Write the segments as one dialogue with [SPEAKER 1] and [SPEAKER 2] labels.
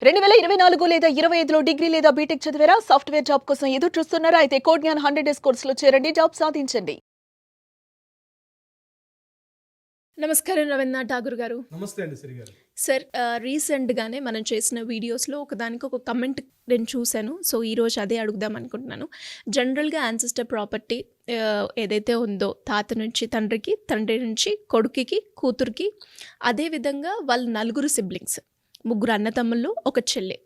[SPEAKER 1] 2024 లేదా 25లో డిగ్రీ లేదా బీటెక్ చదివారా? సాఫ్ట్‌వేర్ జాబ్ కోసం ఎదురు చూస్తున్నారా? అయితే కోడ్ జ్ఞాన్ 100 డేస్ కోర్సులో చేరండి. జాబ్ సాధించండి. నమస్కారం రవీంద్రనాథ్ ఠాగూర్ గారు.
[SPEAKER 2] నమస్తే అండి సిరి గారు.
[SPEAKER 1] సార్ రీసెంట్‌గానే మనం చేసిన వీడియోస్‌లో ఒకదానికి ఒక కమెంట్ నేను చూశాను. సో, ఈరోజు అదే అడుగుదాం అనుకుంటున్నాను. జనరల్‌గా యాన్సెస్టర్ ప్రాపర్టీ ఏదైతే ఉందో తాత నుంచి తండ్రికి, తండ్రి నుంచి కొడుకుకి, కూతురికి, అదేవిధంగా వాళ్ళ నలుగురు సిబ్లింగ్స్, ముగ్గురు అన్నతమ్ముళ్ళు, ఒక చెల్లి.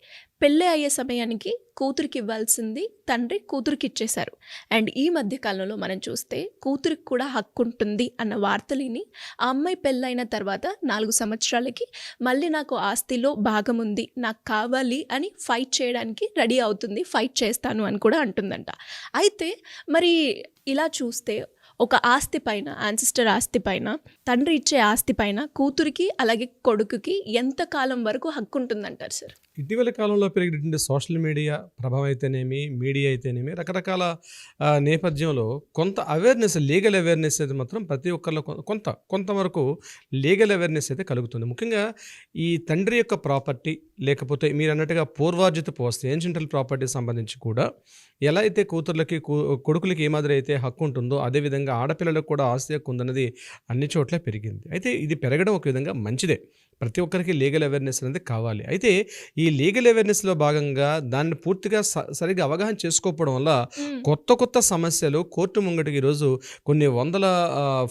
[SPEAKER 1] పెళ్ళి అయ్యే సమయానికి కూతురికి ఇవ్వాల్సింది తండ్రి కూతురికి ఇచ్చేశారు. అండ్ ఈ మధ్య కాలంలో మనం చూస్తే కూతురికి కూడా హక్కు ఉంటుంది అన్న వార్తలిని ఆ అమ్మాయి పెళ్ళైన తర్వాత 4 సంవత్సరాలకి మళ్ళీ నాకు ఆస్తిలో భాగం ఉంది, నాకు కావాలి అని ఫైట్ చేయడానికి రెడీ అవుతుంది, ఫైట్ చేస్తాను అని కూడా అంటుందంట. అయితే మరి ఇలా చూస్తే ఒక ఆస్తి పైన, యాన్సిస్టర్ ఆస్తి పైన, తండ్రి ఇచ్చే ఆస్తి పైన కూతురికి అలాగే కొడుకుకి ఎంత కాలం వరకు హక్కు ఉంటుందంటారు సార్?
[SPEAKER 2] ఇటీవల కాలంలో పెరిగినటువంటి సోషల్ మీడియా ప్రభావం అయితేనేమి, మీడియా అయితేనేమి, రకరకాల నేపథ్యంలో కొంత అవేర్నెస్, లీగల్ అవేర్నెస్ అయితే మాత్రం ప్రతి ఒక్కరిలో కొంతవరకు లీగల్ అవేర్నెస్ అయితే కలుగుతుంది. ముఖ్యంగా ఈ తండ్రి యొక్క ప్రాపర్టీ, లేకపోతే మీరు అన్నట్టుగా పూర్వార్జితపు ఆస్తి, ఏన్షియంటల్ ప్రాపర్టీ సంబంధించి కూడా ఎలా అయితే కూతుర్లకి, కొడుకులకి ఏ మాదిరి అయితే హక్కు ఉంటుందో అదేవిధంగా ఆడపిల్లలకు కూడా ఆస్తి హక్కు ఉందన్నది అన్ని చోట్ల పెరిగింది. అయితే ఇది పెరగడం ఒక విధంగా మంచిదే. ప్రతి ఒక్కరికి లీగల్ అవేర్నెస్ అనేది కావాలి. అయితే ఈ లీగల్ అవేర్నెస్లో భాగంగా దాన్ని పూర్తిగా సరిగ్గా అవగాహన చేసుకోకపోవడం వల్ల కొత్త సమస్యలు కోర్టు ముంగటికి ఈరోజు కొన్ని వందల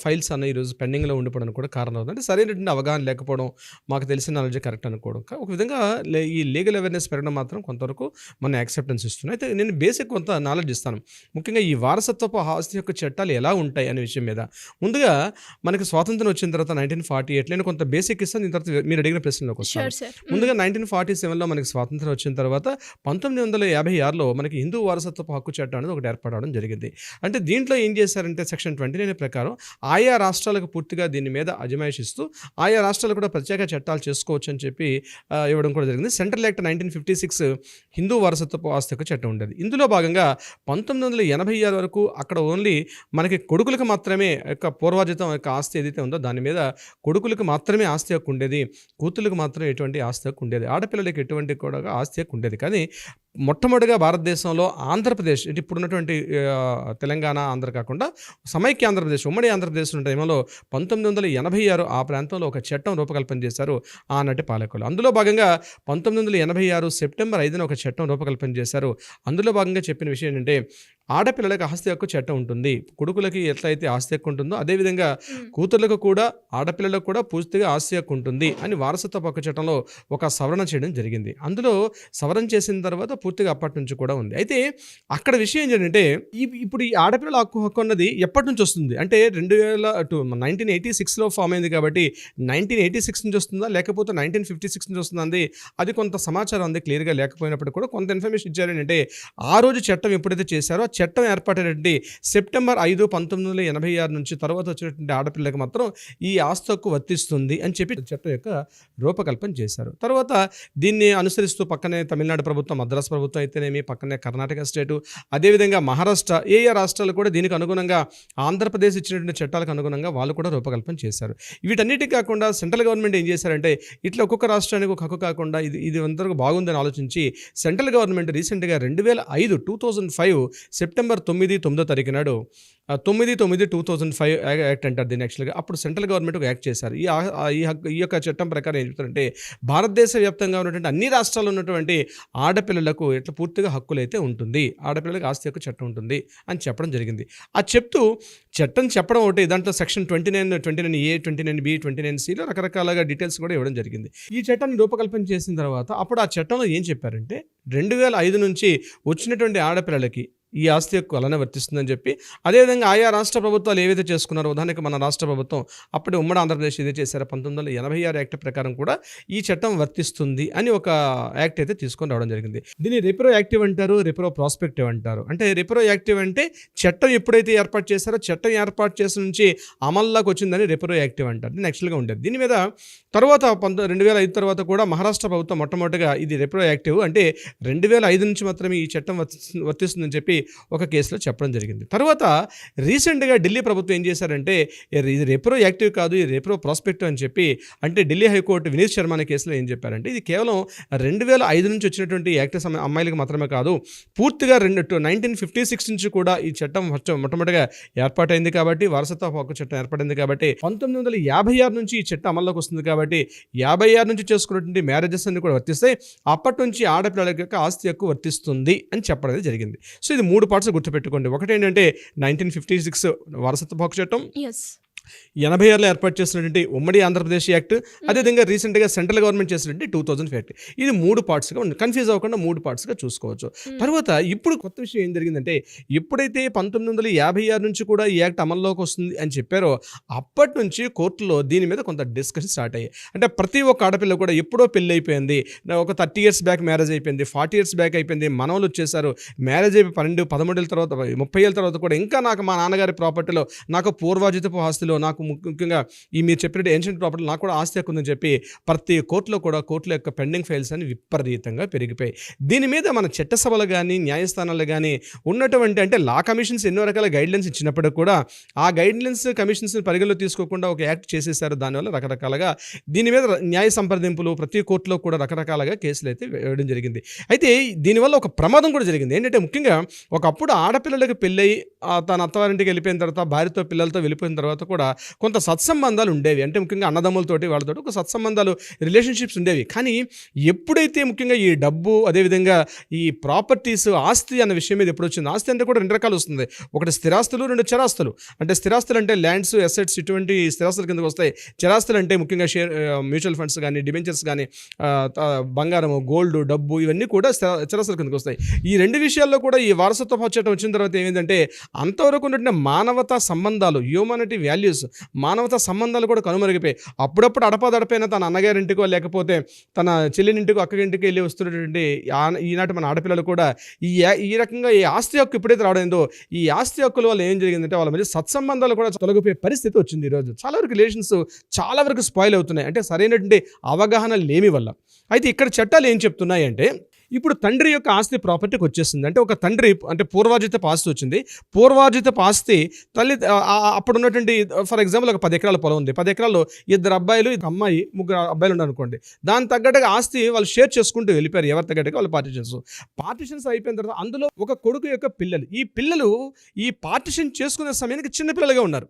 [SPEAKER 2] ఫైల్స్ అన్న ఈరోజు పెండింగ్లో ఉండిపోవడానికి కూడా కారణం అవుతుంది. అంటే సరైనటువంటి అవగాహన లేకపోవడం, మాకు తెలిసిన నాలెడ్జ్ కరెక్ట్ అనుకోవడం. ఒక విధంగా ఈ లీగల్ అవేర్నెస్ పెరగడం మాత్రం కొంతవరకు మన యాక్సెప్టెన్స్ ఇస్తున్నాయి. అయితే నేను బేసిక్ కొంత నాలెడ్జ్ ఇస్తాను. ముఖ్యంగా ఈ వారసత్వపు ఆస్తి యొక్క చట్టాలు ఎలా ఉంటాయి అనే విషయం మీద. ముందుగా మనకి స్వాతంత్రం వచ్చిన తర్వాత 1948 నేను కొంత బేసిక్ ఇస్తాను. దీని తర్వాత మీరు అడిగిన ప్రశ్నలోకి వస్తాను. ముందుగా 1947లో మనకి స్వాతంత్రం వచ్చిన తర్వాత 1956లో మనకి హిందూ వారసత్వపు హక్కు చట్టం అనేది ఒకటి ఏర్పడడం జరిగింది. అంటే దీంట్లో ఏం చేశారంటే సెక్షన్ 29 ప్రకారం ఆయా రాష్ట్రాలకు పూర్తిగా దీని మీద అజమాయిషిస్తూ ఆయా రాష్ట్రాలు కూడా ప్రత్యేక చట్టాలు చేసుకోవచ్చు అని చెప్పి ఇవ్వడం కూడా జరిగింది. సెంట్రల్ యాక్ట్ 1956 హిందూ వారసత్వపు ఆస్తి హక్కు చట్టం ఉండేది. ఇందులో భాగంగా 1986 వరకు అక్కడ ఓన్లీ మనకి కొడుకులకు మాత్రమే యొక్క పూర్వార్జితం యొక్క ఆస్తి ఏదైతే ఉందో దాని మీద కొడుకులకు మాత్రమే ఆస్తి హక్కు ఉండేది, కూతులకు మాత్రం ఎటువంటి ఆస్తి హక్కు ఉండేది, ఆడపిల్లలకి ఎటువంటి కూడా ఆస్తి హక్కు ఉండేది. కానీ మొట్టమొదటిగా భారతదేశంలో ఆంధ్రప్రదేశ్, ఇప్పుడున్నటువంటి తెలంగాణ, ఆంధ్ర కాకుండా సమైక్య ఆంధ్రప్రదేశ్, ఉమ్మడి ఆంధ్రప్రదేశ్ ఉన్న టైంలో 1986 ఆ ప్రాంతంలో ఒక చట్టం రూపకల్పన చేశారు ఆనాటి పాలకులు. అందులో భాగంగా 1986 సెప్టెంబర్ 5న ఒక చట్టం రూపకల్పన చేశారు. అందులో భాగంగా చెప్పిన విషయం ఏంటంటే ఆడపిల్లలకు ఆస్తి హక్కు చట్టం ఉంటుంది. కొడుకులకి ఎట్లయితే ఆస్తి హక్కు ఉంటుందో అదేవిధంగా కూతుర్లకు కూడా, ఆడపిల్లలకు కూడా పూర్తిగా ఆస్తి హక్కు ఉంటుంది అని వారసత్వ హక్కు చట్టంలో ఒక సవరణ చేయడం జరిగింది. అందులో సవరణ చేసిన తర్వాత పూర్తిగా అప్పటి నుంచి కూడా ఉంది. అయితే అక్కడ విషయం ఏంటంటే ఇప్పుడు ఈ ఆడపిల్లల హక్కు అన్నది ఎప్పటి నుంచి వస్తుంది అంటే 1986లో ఫామ్ అయింది కాబట్టి 1986 నుంచి వస్తుందా లేకపోతే 1956 నుంచి వస్తుందా అది కొంత సమాచారం అంది క్లియర్గా లేకపోయినప్పుడు కూడా కొంత ఇన్ఫర్మేషన్ ఇచ్చారు. ఏంటంటే ఆ రోజు చట్టం ఎప్పుడైతే చేశారో ఆ చట్టం ఏర్పడేటువంటి సెప్టెంబర్ 5, 1986 నుంచి తర్వాత వచ్చినటువంటి ఆడపిల్లలకు మాత్రం ఈ ఆస్తి హక్కు వర్తిస్తుంది అని చెప్పి చట్టం యొక్క రూపకల్పన చేశారు. తర్వాత దీన్ని అనుసరిస్తూ పక్కనే తమిళనాడు ప్రభుత్వం, మద్రాసు ప్రభుత్వం అయితేనేమి, పక్కనే కర్ణాటక స్టేటు, అదేవిధంగా మహారాష్ట్ర, ఏ రాష్ట్రాలు కూడా దీనికి అనుగుణంగా ఆంధ్రప్రదేశ్ ఇచ్చినటువంటి చట్టాలకు అనుగుణంగా వాళ్ళు కూడా రూపకల్పన చేశారు. వీటన్నిటికీ కాకుండా సెంట్రల్ గవర్నమెంట్ ఏం చేశారంటే ఇట్లా ఒక్కొక్క రాష్ట్రానికి ఒక హక్కు కాకుండా ఇది అంతవరకు బాగుందని ఆలోచించి సెంట్రల్ గవర్నమెంట్ రీసెంట్గా 2005 సెప్టెంబర్ 9వ తారీఖు నాడు 9/9/2005 యాక్ట్ అంటారు దీన్ని యాక్చువల్గా. అప్పుడు సెంట్రల్ గవర్నమెంట్ ఒక యాక్ట్ చేశారు. ఈ యొక్క చట్టం ప్రకారం ఏం చెప్తారంటే భారతదేశ వ్యాప్తంగా ఉన్నటువంటి అన్ని రాష్ట్రాల్లో ఉన్నటువంటి ఆడపిల్లలకు ఎట్లా పూర్తిగా హక్కులు అయితే ఉంటుంది, ఆడపిల్లలకు ఆస్తి హక్కు చట్టం ఉంటుంది అని చెప్పడం జరిగింది. ఆ చెప్తూ చట్టం చెప్పడం ఒకటి, దాంట్లో సెక్షన్ 29A, 29B, 29Cలో రకరకాలుగా డీటెయిల్స్ కూడా ఇవ్వడం జరిగింది. ఈ చట్టాన్ని రూపకల్పన చేసిన తర్వాత అప్పుడు ఆ చట్టంలో ఏం చెప్పారంటే 2005 నుంచి వచ్చినటువంటి ఆడపిల్లలకి ఈ ఆస్తి హక్కు అలానే వర్తిస్తుందని చెప్పి, అదేవిధంగా ఆయా రాష్ట్ర ప్రభుత్వాలు ఏవైతే చేసుకున్నారో, ఉదాహరణకి మన రాష్ట్ర ప్రభుత్వం అప్పుడు ఉమ్మడి ఆంధ్రప్రదేశ్ ఏదైతే చేశారో 1986 యాక్ట్ ప్రకారం కూడా ఈ చట్టం వర్తిస్తుంది అని ఒక యాక్ట్ అయితే తీసుకొని రావడం జరిగింది. దీన్ని రెప్రో యాక్టివ్ అంటారు, రెప్రో ప్రాస్పెక్టివ్ అంటారు. అంటే రెప్రో యాక్టివ్ అంటే చట్టం ఎప్పుడైతే ఏర్పాటు చేశారో చట్టం ఏర్పాటు చేసిన నుంచి అమల్లోకి వచ్చిందని రెప్రో యాక్టివ్ అంటారు. దీన్ని యాక్చువల్గా ఉండేది. దీని మీద తర్వాత 2005 తర్వాత కూడా మహారాష్ట్ర ప్రభుత్వం మొట్టమొదటిగా ఇది రెప్రో యాక్టివ్ అంటే 2005 నుంచి మాత్రమే ఈ చట్టం వర్తిస్తుందని చెప్పి ఒక కేసులో చెప్పడం జరిగింది. తర్వాత రీసెంట్గా ఢిల్లీ ప్రభుత్వం ఏం చేశారంటే ఇది రెప్రో యాక్టివ్ కాదు, ఇది రెప్రో ప్రాస్పెక్టివ్ అని చెప్పి, అంటే ఢిల్లీ హైకోర్టు వినీత్ శర్మ అనే కేసులో ఏం చెప్పారంటే ఇది కేవలం 2005 నుంచి వచ్చినటువంటి యాక్టివ్ అమ్మాయిలకు మాత్రమే కాదు, పూర్తిగా 1956 నుంచి కూడా ఈ చట్టం మొట్టమొదటిగా ఏర్పాటైంది కాబట్టి, వారసత్వ హక్కు చట్టం ఏర్పడింది కాబట్టి 1956 నుంచి ఈ చట్టం అమల్లోకి వస్తుంది కాబట్టి 56 నుంచి చేసుకున్నటువంటి మ్యారేజెస్ అన్ని కూడా వర్తిస్తాయి. అప్పటి నుంచి ఆడపిల్లల యొక్క ఆస్తి హక్కు వర్తిస్తుంది అని చెప్పడం జరిగింది. సో ఇది 3 పార్ట్స్ గుర్తుపెట్టుకోండి. ఒకటి ఏంటంటే 1956 వారసత్వ హక్కు చట్టం, 86లో ఏర్పాటు చేసినటువంటి ఉమ్మడి ఆంధ్రప్రదేశ్ యాక్ట్, అదేవిధంగా రీసెంట్గా సెంట్రల్ గవర్నమెంట్ చేసినటువంటి 2000 యాక్ట్. ఇది 3 పార్ట్స్గా ఉంది. కన్ఫ్యూజ్ అవ్వకుండా 3 పార్ట్స్గా చూసుకోవచ్చు. తర్వాత ఇప్పుడు కొత్త విషయం ఏం జరిగిందంటే ఎప్పుడైతే 1956 నుంచి కూడా ఈ యాక్ట్ అమల్లోకి వస్తుంది అని చెప్పారో అప్పటి నుంచి కోర్టులో దీని మీద కొంత డిస్కషన్ స్టార్ట్ అయ్యాయి. అంటే ప్రతి ఒక్క ఆడపిల్ల కూడా ఎప్పుడో పెళ్ళి అయిపోయింది, ఒక 30 years బ్యాక్ మ్యారేజ్ అయిపోయింది, 40 years బ్యాక్ అయిపోయింది, మనవలు వచ్చేసారు, మ్యారేజ్ అయిపోయి 12, 13 ఏళ్ళ తర్వాత, 30 ఏళ్ళ తర్వాత కూడా ఇంకా నాకు మా నాన్నగారి ప్రాపర్టీలో, నాకు పూర్వాజితపు ఆస్తిలో, నాకు ముఖ్యంగా ఈ మీరు చెప్పినట్టు ఏన్షియంట్ ప్రాపర్టీ నాకు కూడా ఆస్తి హక్కు ఉందని చెప్పి ప్రతి కోర్టులో కూడా కోర్టుల యొక్క పెండింగ్ ఫైల్స్ అని విపరీతంగా పెరిగిపోయాయి. దీని మీద మన చట్టసభలు కానీ న్యాయస్థానాలు కానీ ఉన్నటువంటి, అంటే లా కమిషన్స్ ఎన్నో రకాల గైడ్లైన్స్ ఇచ్చినప్పటికీ కూడా ఆ గైడ్లైన్స్ కమిషన్స్ పరిగణలో తీసుకోకుండా ఒక యాక్ట్ చేసేసారు. దానివల్ల రకరకాలుగా దీని మీద న్యాయ సంప్రదింపులు ప్రతి కోర్టులో కూడా రకరకాలుగా కేసులు అయితే వేయడం జరిగింది. అయితే దీనివల్ల ఒక ప్రమాదం కూడా జరిగింది. ఏంటంటే ముఖ్యంగా ఒకప్పుడు ఆడపిల్లలకు పెళ్ళై తన అత్తవారింటికి వెళ్ళిపోయిన తర్వాత, భార్యతో పిల్లలతో వెళ్ళిపోయిన తర్వాత కూడా కొంత సత్సంబంధాలు ఉండేవి. అంటే ముఖ్యంగా అన్నదమ్ములతోటి వాళ్ళతో ఒక సత్సంబంధాలు, రిలేషన్షిప్స్ ఉండేవి. కానీ ఎప్పుడైతే ముఖ్యంగా ఈ డబ్బు, అదేవిధంగా ఈ ప్రాపర్టీస్, ఆస్తి అన్న విషయం మీద ఎప్పుడు వచ్చింది, ఆస్తి అంటే కూడా 2 రకాలు వస్తుంది. ఒకటి స్థిరాస్తులు, 2 చరాస్తులు. అంటే స్థిరాస్తులు అంటే ల్యాండ్స్, అసెట్స్, ఇటువంటి స్థిరాస్తుల కిందకు వస్తాయి. చరాస్తులు అంటే ముఖ్యంగా మ్యూచువల్ ఫండ్స్ కానీ, డిబెంచర్స్ కానీ, బంగారము, గోల్డ్, డబ్బు, ఇవన్నీ కూడా చరాస్తుల కిందకు వస్తాయి. ఈ 2 విషయాల్లో కూడా ఈ వారసత్వ హక్కు చట్టం వచ్చిన తర్వాత ఏమైందంటే అంతవరకు ఉన్నటువంటి మానవతా సంబంధాలు, హ్యూమానిటీ వాల్యూస్, మానవతా సంబంధాలు కూడా కనుమరుగిపోయి అప్పుడప్పుడు అడపాదడపైన తన అన్నగారింటికో లేకపోతే తన చెల్లినింటికో అక్కగింటికి వెళ్ళి వస్తున్నటువంటి ఈనాటి మన ఆడపిల్లలు కూడా ఈ రకంగా ఈ ఆస్తి హక్కు ఎప్పుడైతే రావడందో ఈ ఆస్తి హక్కుల వల్ల ఏం జరిగిందంటే వాళ్ళ మధ్య సత్సంబంధాలు కూడా తొలగిపోయే పరిస్థితి వచ్చింది. ఈరోజు చాలా వరకు రిలేషన్స్ చాలా వరకు స్పాయిల్ అవుతున్నాయి, అంటే సరైనటువంటి అవగాహన లేమి వల్ల. అయితే ఇక్కడ చట్టాలు ఏం చెప్తున్నాయి అంటే ఇప్పుడు తండ్రి యొక్క ఆస్తి ప్రాపర్టీకి వచ్చేసింది. అంటే ఒక తండ్రి అంటే పూర్వాజిత ఆస్తి వచ్చింది. పూర్వాజిత ఆస్తి తల్లి అప్పుడు ఉన్నటువంటి, ఫర్ ఎగ్జాంపుల్ ఒక 10 ఎకరాల పొలం ఉంది. 10 ఎకరాల్లో 2 అబ్బాయిలు, 1 అమ్మాయి, 3 అబ్బాయిలు ఉన్నారు అనుకోండి. దాని తగ్గట్టుగా ఆస్తి వాళ్ళు షేర్ చేసుకుంటూ వెళ్ళిపోయారు. ఎవరి తగ్గట్టుగా వాళ్ళు పార్టిషన్స్ అయిపోయిన తర్వాత అందులో ఒక కొడుకు యొక్క పిల్లలు, ఈ పిల్లలు ఈ పార్టిషన్ చేసుకునే సమయానికి చిన్నపిల్లలుగా ఉన్నారు.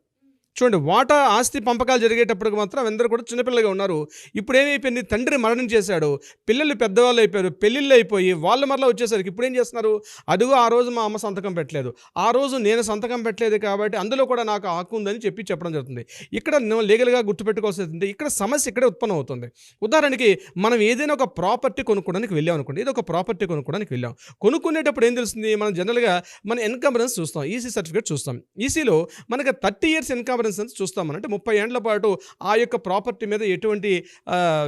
[SPEAKER 2] చూడండి, వాటా ఆస్తి పంపకాలు జరిగేటప్పటికి మాత్రం అందరూ కూడా చిన్నపిల్లలుగా ఉన్నారు. ఇప్పుడు ఏమైపోయింది, తండ్రి మరణం చేశాడు, పిల్లలు పెద్దవాళ్ళు అయిపోయారు, పెళ్ళిళ్ళు అయిపోయి వాళ్ళు మరలా వచ్చేసరికి ఇప్పుడు ఏం చేస్తున్నారు, అదిగో ఆ రోజు మా అమ్మ సంతకం పెట్టలేదు, ఆ రోజు నేను సంతకం పెట్టలేదు కాబట్టి అందులో కూడా నాకు హక్కు ఉందని చెప్పడం జరుగుతుంది. ఇక్కడ లీగల్గా గుర్తుపెట్టుకోవాల్సింది, ఇక్కడ సమస్య ఇక్కడే ఉత్పన్నం అవుతుంది. ఉదాహరణకి మనం ఏదైనా ఒక ప్రాపర్టీ కొనుక్కోవడానికి వెళ్ళాం అనుకోండి, ఏదో ఒక ప్రాపర్టీ కొనుక్కోవడానికి వెళ్ళాం. కొనుక్కునేటప్పుడు ఏం తెలుస్తుంది, మనం జనరల్గా మన ఎన్కంబరెన్స్ చూస్తాం, ఈసీ సర్టిఫికేట్ చూస్తాం. ఈసీలో మనకి 30 years ఎన్కంబరెన్స్ చూస్తామని, అంటే 30 ఏళ్ల పాటు ఆ యొక్క ప్రాపర్టీ మీద ఎటువంటి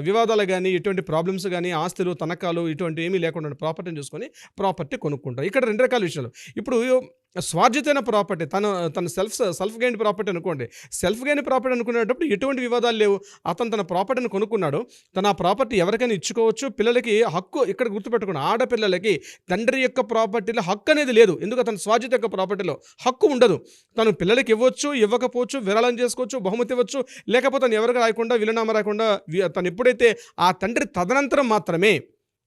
[SPEAKER 2] వివాదాలు కానీ, ఎటువంటి ప్రాబ్లమ్స్ కానీ, ఆస్తులు, తనఖాలు ఇటువంటి ఏమీ లేకుండా ప్రాపర్టీని చూసుకొని ప్రాపర్టీ కొనుక్కుంటాం. ఇక్కడ 2 రకాల విషయాలు. ఇప్పుడు స్వార్జితమైన ప్రాపర్టీ, తన సెల్ఫ్ గెయిన్ ప్రాపర్టీ అనుకోండి. సెల్ఫ్ గెయిన్ ప్రాపర్టీ అనుకునేటప్పుడు ఎటువంటి వివాదాలు లేవు. అతను తన ప్రాపర్టీని కొనుక్కున్నాడు, తన ప్రాపర్టీ ఎవరికైనా ఇచ్చుకోవచ్చు. పిల్లలకి హక్కు, ఇక్కడ గుర్తుపెట్టుకుని, ఆడపిల్లలకి తండ్రి యొక్క ప్రాపర్టీలో హక్కు అనేది లేదు. ఎందుకు, అతని స్వార్జిత యొక్క ప్రాపర్టీలో హక్కు ఉండదు. తను పిల్లలకి ఇవ్వచ్చు, ఇవ్వకపోవచ్చు, విరాళం చేసుకోవచ్చు, బహుమతి ఇవ్వచ్చు, లేకపోతే తను ఎవరికి రాయకుండా, విలునామా రాకుండా, తను ఎప్పుడైతే ఆ తండ్రి తదనంతరం మాత్రమే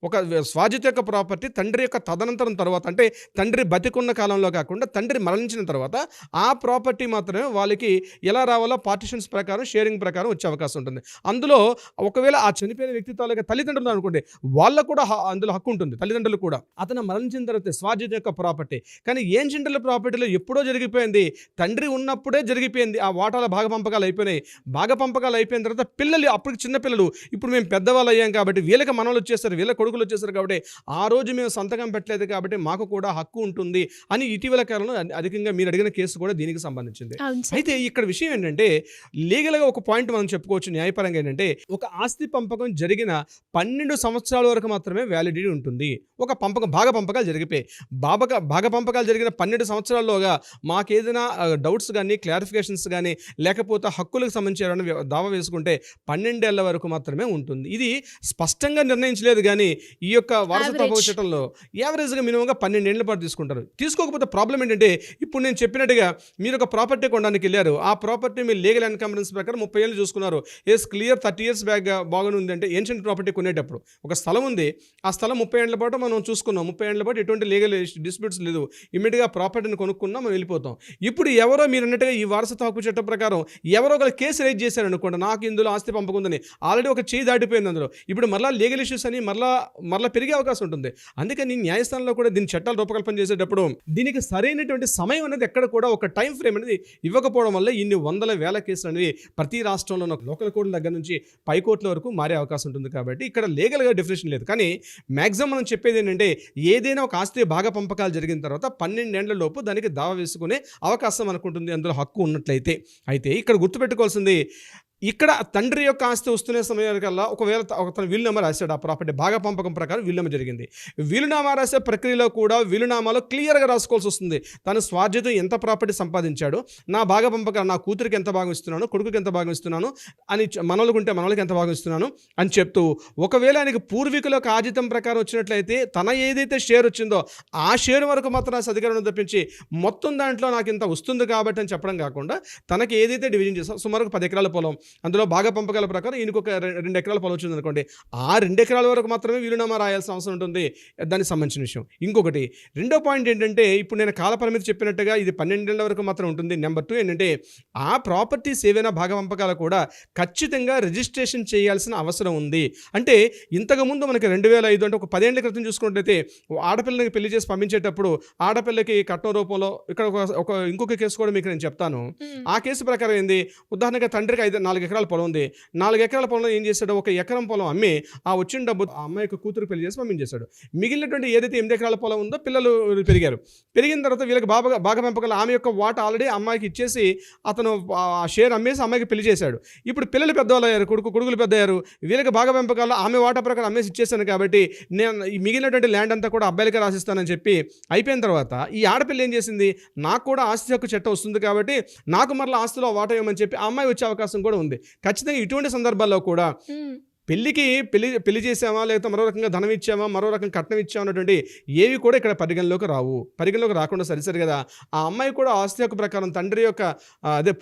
[SPEAKER 2] ఒక స్వాజిత యొక్క ప్రాపర్టీ తండ్రి యొక్క తదనంతరం తర్వాత, అంటే తండ్రి బతికున్న కాలంలో కాకుండా తండ్రి మరణించిన తర్వాత ఆ ప్రాపర్టీ మాత్రమే వాళ్ళకి ఎలా రావాలో పార్టిషన్స్ ప్రకారం, షేరింగ్ ప్రకారం వచ్చే అవకాశం ఉంటుంది. అందులో ఒకవేళ ఆ చనిపోయిన వ్యక్తి తాలూకా తల్లిదండ్రులు అనుకోండి, వాళ్ళకు కూడా అందులో హక్కు ఉంటుంది. తల్లిదండ్రులు కూడా అతను మరణించిన తర్వాత స్వాజిత యొక్క ప్రాపర్టీ. కానీ ఏన్షియంట్ ప్రాపర్టీలో ఎప్పుడో జరిగిపోయింది, తండ్రి ఉన్నప్పుడే జరిగిపోయింది. ఆ వాటాల భాగపంపకాలు అయిపోయినాయి. భాగపంపకాలు అయిపోయిన తర్వాత పిల్లలు, అప్పటికి చిన్నపిల్లలు, ఇప్పుడు మేము పెద్దవాళ్ళు అయ్యాం కాబట్టి వీళ్ళకి మనవలు వచ్చేస్తారు, వీళ్ళ కొడుకులు వచ్చేసారు కాబట్టి ఆ రోజు మేము సంతకం పెట్టలేదు కాబట్టి మాకు కూడా హక్కు ఉంటుంది అని ఇటీవల కాలంలో అధికంగా మీరు అడిగిన కేసు కూడా దీనికి సంబంధించింది. అయితే ఇక్కడ విషయం ఏంటంటే లీగల్గా ఒక పాయింట్ మనం చెప్పుకోవచ్చు న్యాయపరంగా ఏంటంటే, ఒక ఆస్తి పంపకం జరిగిన 12 సంవత్సరాల వరకు మాత్రమే వ్యాలిడిటీ ఉంటుంది. ఒక భాగ పంపకాలు జరిగిపోయి భాగ పంపకాలు జరిగిన 12 సంవత్సరాల్లోగా మాకేదైనా డౌట్స్ కానీ, క్లారిఫికేషన్స్ కానీ, లేకపోతే హక్కులకు సంబంధించి దావా వేసుకుంటే 12 ఏళ్ల వరకు మాత్రమే ఉంటుంది. ఇది స్పష్టంగా నిర్ణయించలేదు కానీ ఈ యొక్క వారసత్వ హక్కు చట్టంలో యావరేజ్గా మినిమంగా 12 ఏళ్ల పాటు తీసుకుంటారు. తీసుకోకపోతే ప్రాబ్లం ఏంటంటే ఇప్పుడు నేను చెప్పినట్టుగా మీరు ఒక ప్రాపర్టీ కొనడానికి వెళ్ళారు, ఆ ప్రాపర్టీ మీ లీగల్ ఎన్కంబరెన్స్ ప్రకారం 30 ఏళ్ళు చూసుకున్నారు, క్లియర్ 30 ఇయర్స్ బ్యాక్ బాగానే ఉంది అంటే ఏన్షియంట్ ప్రాపర్టీ కొనేటప్పుడు ఒక స్థలం ఉంది, ఆ స్థలం 30 ఏళ్ల పాటు మనం చూసుకున్నాం, 30 ఏళ్ల పాటు ఎటువంటి లీగల్ డిస్ప్యూట్స్ లేదు, ఇమీడియట్గా ప్రాపర్టీని కొనుక్కున్నాం, మనం వెళ్ళిపోతాం. ఇప్పుడు ఎవరో మీరు అన్నట్టుగా ఈ వారసత్వ హక్కు చట్టం ప్రకారం ఎవరో ఒక కేసు రైజ్ చేశారు అనుకోండి, నాకు ఇందులో ఆస్తి పంపకుందని, ఆల్రెడీ ఒక చేయి దాటిపోయింది అందులో, ఇప్పుడు మరలా లీగల్ ఇష్యూస్ అని మరలా పెరిగే అవకాశం ఉంటుంది. అందుకని న్యాయస్థానంలో కూడా దీని చట్టాలు రూపకల్పన చేసేటప్పుడు దీనికి సరైనటువంటి సమయం అనేది ఎక్కడ కూడా ఒక టైం ఫ్రేమ్ అనేది ఇవ్వకపోవడం వల్ల ఇన్ని వందల వేల కేసులు అనేవి ప్రతి రాష్ట్రంలో లోకల్ కోర్టుల దగ్గర నుంచి పై కోర్టుల వరకు మారే అవకాశం ఉంటుంది. కాబట్టి ఇక్కడ లీగల్గా డెఫినేషన్ లేదు. కానీ మ్యాక్సిమం మనం చెప్పేది ఏంటంటే ఏదైనా ఒక ఆస్తి భాగ పంపకాలు జరిగిన తర్వాత 12 ఏళ్ల లోపు దానికి దావా వేసుకునే అవకాశం అనుకుంటుంది అందులో హక్కు ఉన్నట్లయితే. అయితే ఇక్కడ గుర్తుపెట్టుకోవాల్సింది, ఇక్కడ తండ్రి యొక్క ఆస్తి వస్తున్న సమయానికల్లా ఒకవేళ తన వీలునామా రాశాడు, ఆ ప్రాపర్టీ భాగ పంపకం ప్రకారం వీలునామా జరిగింది. వీలునామా రాసే ప్రక్రియలో కూడా వీలునామాలో క్లియర్గా రాసుకోవాల్సి వస్తుంది, తను స్వార్జితం ఎంత ప్రాపర్టీ సంపాదించాడు, నా భాగ పంపకం నా కూతురికి ఎంత భాగం ఇస్తున్నాను, కొడుకుకి ఎంత భాగం ఇస్తున్నాను అని, మనవలకు ఉంటే మనవలకి ఎంత భాగం ఇస్తున్నాను అని చెప్తూ, ఒకవేళ ఆయనకి పూర్వీకుల ఆజితం ప్రకారం వచ్చినట్లయితే తన ఏదైతే షేర్ వచ్చిందో ఆ షేర్ వరకు మాత్రం అధికారం తప్పించి మొత్తం దాంట్లో నాకు ఇంత వస్తుంది కాబట్టి అని చెప్పడం కాకుండా, తనకి ఏదైతే డివిజన్ చేస్తాం సుమారు 10 ఎకరాల పొలం, అందులో భాగ పంపకాల ప్రకారం ఈయనకు ఒక 2 ఎకరాల పొలం వచ్చింది అనుకోండి, ఆ 2 ఎకరాల వరకు మాత్రమే వీలునామా రాయాల్సిన అవసరం ఉంటుంది, దానికి సంబంధించిన విషయం. ఇంకొకటి రెండో పాయింట్ ఏంటంటే, ఇప్పుడు నేను కాల పరిమితి చెప్పినట్టుగా ఇది 12 ఏళ్ల వరకు మాత్రం ఉంటుంది. నెంబర్ 2 ఏంటంటే, ఆ ప్రాపర్టీస్ ఏవైనా భాగ పంపకాలు కూడా ఖచ్చితంగా రిజిస్ట్రేషన్ చేయాల్సిన అవసరం ఉంది. అంటే ఇంతకుముందు మనకి 2005 అంటే ఒక 10 ఏళ్ల క్రితం చూసుకున్నట్లయితే ఆడపిల్లకి పెళ్లి చేసి పంపించేటప్పుడు ఆడపిల్లకి కట్నం రూపంలో ఇక్కడ ఇంకొక కేసు కూడా మీకు నేను చెప్తాను. ఆ కేసు ప్రకారం ఏంది, ఉదాహరణగా తండ్రికి 4 ఎకరాల పొలం ఉంది, 4 ఎకరాల పొలంలో ఏం చేశాడు, 1 ఎకరం పొలం అమ్మి ఆ వచ్చిన డబ్బు ఆ అమ్మాయి యొక్క కూతురు పెళ్లి చేసి పంపించేశాడు. మిగిలినటువంటి ఏదైతే 8 ఎకరాల పొలం ఉందో పిల్లలు పెరిగిన తర్వాత వీళ్ళకి భాగ పంపకాలు ఆమె యొక్క వాటా ఆల్రెడీ అమ్మాయికి ఇచ్చేసి అతను ఆ షేర్ అమ్మేసి అమ్మాయికి పెళ్లి చేశాడు. ఇప్పుడు పిల్లలు పెద్దవాళ్ళు అయ్యారు, కొడుకులు పెద్ద అయ్యారు, వీళ్ళకి భాగ పంపకాలు ఆమె వాటా ప్రకారం అమ్మేసి ఇచ్చేసాను కాబట్టి నేను ఈ మిగిలినటువంటి ల్యాండ్ అంతా కూడా అబ్బాయిలకే రాసిస్తానని చెప్పి అయిపోయిన తర్వాత ఈ ఆడపిల్ల ఏం చేసింది, నాకు కూడా ఆస్తి హక్కు చట్టం వస్తుంది కాబట్టి నాకు మరలా ఆస్తిలో వాటా ఇవ్వమని చెప్పి ఆ అమ్మాయి వచ్చే అవకాశం కూడా ఉంది. ఖచ్చితంగా ఇటువంటి సందర్భాల్లో కూడా పెళ్లి చేసామా, లేకపోతే మరో రకంగా ధనం ఇచ్చామా, మరో రకంగా కట్నం ఇచ్చామా అన్నటువంటి ఏవి కూడా ఇక్కడ పరిగణలోకి రాకుండా సరిసరి కదా ఆ అమ్మాయి కూడా ఆస్తి హక్కు ప్రకారం తండ్రి యొక్క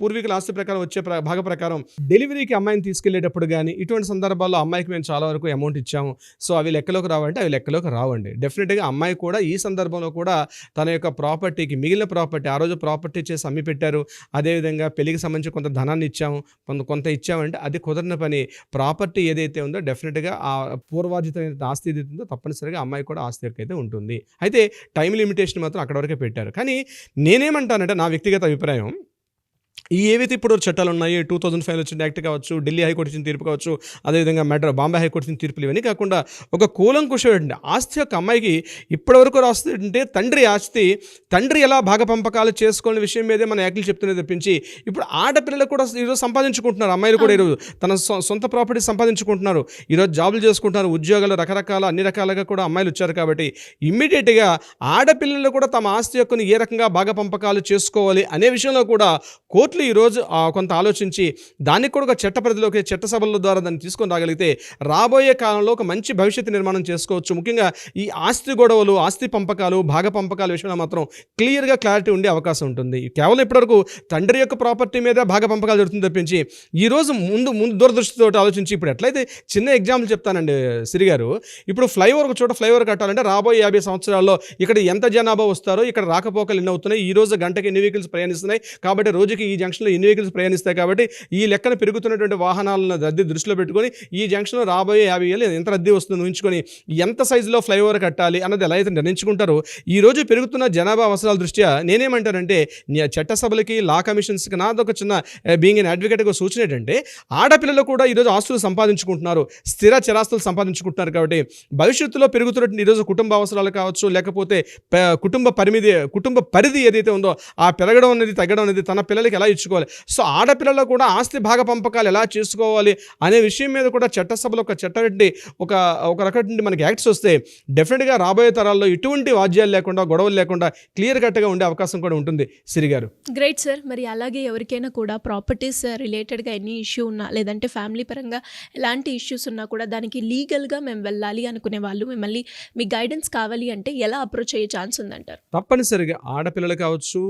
[SPEAKER 2] పూర్వీకుల ఆస్తి ప్రకారం వచ్చే భాగ ప్రకారం డెలివరీకి అమ్మాయిని తీసుకెళ్లేటప్పుడు కానీ ఇటువంటి సందర్భాల్లో అమ్మాయికి మేము చాలా వరకు అమౌంట్ ఇచ్చాము, సో అవి లెక్కలోకి రావంటే అవి లెక్కలోకి రావండి. డెఫినెట్గా అమ్మాయి కూడా ఈ సందర్భంలో కూడా తన యొక్క ప్రాపర్టీకి మిగిలిన ప్రాపర్టీ ఆ రోజు ప్రాపర్టీ చేసి అమ్మి పెట్టారు, అదేవిధంగా పెళ్లికి సంబంధించి కొంత ధనాన్ని ఇచ్చాము, కొంత ఇచ్చామంటే అది కుదరని పని. ప్రాపర్టీ ఏదైతే ఉందో డెఫినెట్గా ఆ పూర్వార్జితమైన ఆస్తి ఏదైతే ఉందో తప్పనిసరిగా అమ్మాయి కూడా ఆస్తి హక్కు అయితే ఉంటుంది. అయితే టైం లిమిటేషన్ మాత్రం అక్కడ వరకే పెట్టారు. కానీ నేనేమంటానంటే నా వ్యక్తిగత అభిప్రాయం, ఈ ఏవైతే ఇప్పుడు చట్టాలు ఉన్నాయి 2005 వచ్చిన యాక్ట్ కావచ్చు, ఢిల్లీ హైకోర్టు ఇచ్చిన తీర్పు కావచ్చు, అదేవిధంగా బాంబే హైకోర్టు ఇచ్చిన తీర్పులు ఇవన్నీ కాకుండా ఒక కూలంకుషమైన ఆస్తి యొక్క అమ్మాయికి ఇప్పటివరకు రాస్తుంటే తండ్రి ఎలా భాగ పంపకాలు చేసుకోవాలనే విషయం మీదే మన యాక్ట్లు చెప్తున్నది తప్పించి ఇప్పుడు ఆడపిల్లలు కూడా ఈరోజు సంపాదించుకుంటున్నారు, అమ్మాయిలు కూడా ఈరోజు తన సొంత ప్రాపర్టీ సంపాదించుకుంటున్నారు, ఈరోజు జాబులు చేసుకుంటున్నారు, ఉద్యోగాలు అన్ని రకాలుగా కూడా అమ్మాయిలు వచ్చారు. కాబట్టి ఇమ్మీడియట్గా ఆడపిల్లలు కూడా తమ ఆస్తి హక్కుని ఏ రకంగా భాగ పంపకాలు చేసుకోవాలి అనే విషయంలో కూడా కోర్టులు ఈరోజు కొంత ఆలోచించి దానికి కూడా ఒక చట్టపరిధిలోకి చట్టసభల ద్వారా దాన్ని తీసుకొని రాగలిగితే రాబోయే కాలంలో ఒక మంచి భవిష్యత్తు నిర్మాణం చేసుకోవచ్చు. ముఖ్యంగా ఈ ఆస్తి గొడవలు, ఆస్తి పంపకాలు, భాగ పంపకాల విషయంలో మాత్రం క్లారిటీ ఉండే అవకాశం ఉంటుంది. కేవలం ఇప్పటివరకు తండ్రి యొక్క ప్రాపర్టీ మీద భాగ పంపకాలు జరుగుతుంది తప్పించి ఈరోజు ముందు దూరదృష్టితో ఆలోచించి ఇప్పుడు ఎట్లయితే చిన్న ఎగ్జాంపుల్ చెప్తానండి సిరి గారు, ఇప్పుడు ఒక చోట ఫ్లైఓవర్ కట్టాలంటే రాబోయే 50 సంవత్సరాల్లో ఇక్కడ ఎంత జనాభా వస్తారో, ఇక్కడ రాకపోకలు ఎన్ని అవుతున్నాయి, ఈ రోజు గంటకి ఎన్ని వెహికల్స్ ప్రయాణిస్తున్నాయి కాబట్టి రోజుకి ఈ జంక్షన్లో ఎన్ని వెహికల్స్ ప్రయాణిస్తాయి కాబట్టి ఈ లెక్కన పెరుగుతున్నటువంటి వాహనాలను రద్దీ దృష్టిలో పెట్టుకొని ఈ జంక్షన్లో రాబోయే 50 ఏళ్ళు ఎంత రద్దీ వస్తుందో ఊహించుకొని ఎంత సైజులో ఫ్లైఓవర్ కట్టాలి అన్నది ఎలా అయితే నిర్ణయించుకుంటారో ఈ రోజు పెరుగుతున్న జనాభా అవసరాల దృష్ట్యా నేనేమంటానంటే చట్టసభలకి లా కమిషన్స్కి నాదొక చిన్న బీయింగ్ ఎన్ అడ్వకేట్గా సూచన ఏంటంటే ఆడపిల్లలు కూడా ఈరోజు ఆస్తులు సంపాదించుకుంటున్నారు, స్థిర చరాస్తులు సంపాదించుకుంటున్నారు కాబట్టి భవిష్యత్తులో పెరుగుతున్నట్టు ఈరోజు కుటుంబ అవసరాలు కావచ్చు, లేకపోతే కుటుంబ పరిధి ఏదైతే ఉందో ఆ పెరగడం అనేది తగ్గడం అనేది తన పిల్లలకి ఎలా ఇచ్చుకోవాలి. సో ఆడపిల్లలు కూడా ఆస్తి భాగ పంపకాలు ఎలా చేసుకోవాలి అనే విషయం మీద కూడా చట్టసభలో ఒక చట్టం ఒక రకం మనకి యాక్ట్స్ వస్తే డెఫినెట్గా రాబోయే తరాల్లో ఇటువంటి వాద్యాలు లేకుండా గొడవలు లేకుండా క్లియర్ కట్గా ఉండే అవకాశం కూడా ఉంటుంది సిరి గారు.
[SPEAKER 1] Great sir. మరి అలాగే ఎవరికైనా కూడా ప్రాపర్టీస్ రిలేటెడ్గా ఎనీ ఇష్యూ ఉన్నా లేదంటే ఫ్యామిలీ పరంగా ఎలాంటి ఇష్యూస్ ఉన్నా కూడా దానికి లీగల్గా మేము వెళ్ళాలి అనుకునే వాళ్ళు మిమ్మల్ని మీ గైడెన్స్ కావాలి అంటే ఎలా అప్రోచ్ అయ్యే ఛాన్స్ ఉందంటారు?
[SPEAKER 2] తప్పనిసరిగా ఆడపిల్లలు కావచ్చు,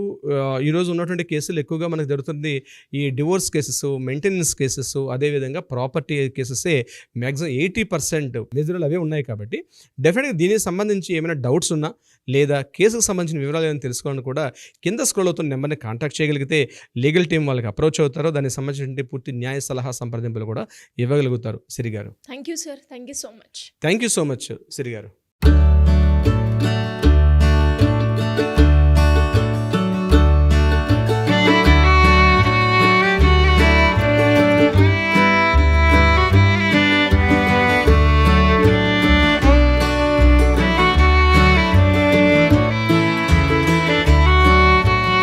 [SPEAKER 2] ఈరోజు ఉన్నటువంటి కేసులు ఎక్కువగా మనకు జరుగుతుంది ఈ డివోర్స్ కేసెస్, మెయింటెనెన్స్ కేసెస్, అదేవిధంగా ప్రాపర్టీ కేసెసే మ్యాక్సిమం 80% నిధులు అవే ఉన్నాయి. కాబట్టి డెఫినెట్గా దీనికి సంబంధించి ఏమైనా డౌట్స్ ఉన్నా లేదా కేసుకు సంబంధించిన వివరాలు ఏమైనా తెలుసుకోవాలని కూడా కింద స్క్రోల్ అవుతున్న నెంబర్ని కాంటాక్ట్ చేయగలిగితే లీగల్ టీం వాళ్ళకి అప్రోచ్ అవుతారో దానికి సంబంధించిన పూర్తి న్యాయ సలహా సంప్రదింపులు కూడా ఇవ్వగలుగుతారు. సిరి గారు,
[SPEAKER 1] thank you sir. Thank you so much.
[SPEAKER 2] Thank you so much Siri గారు.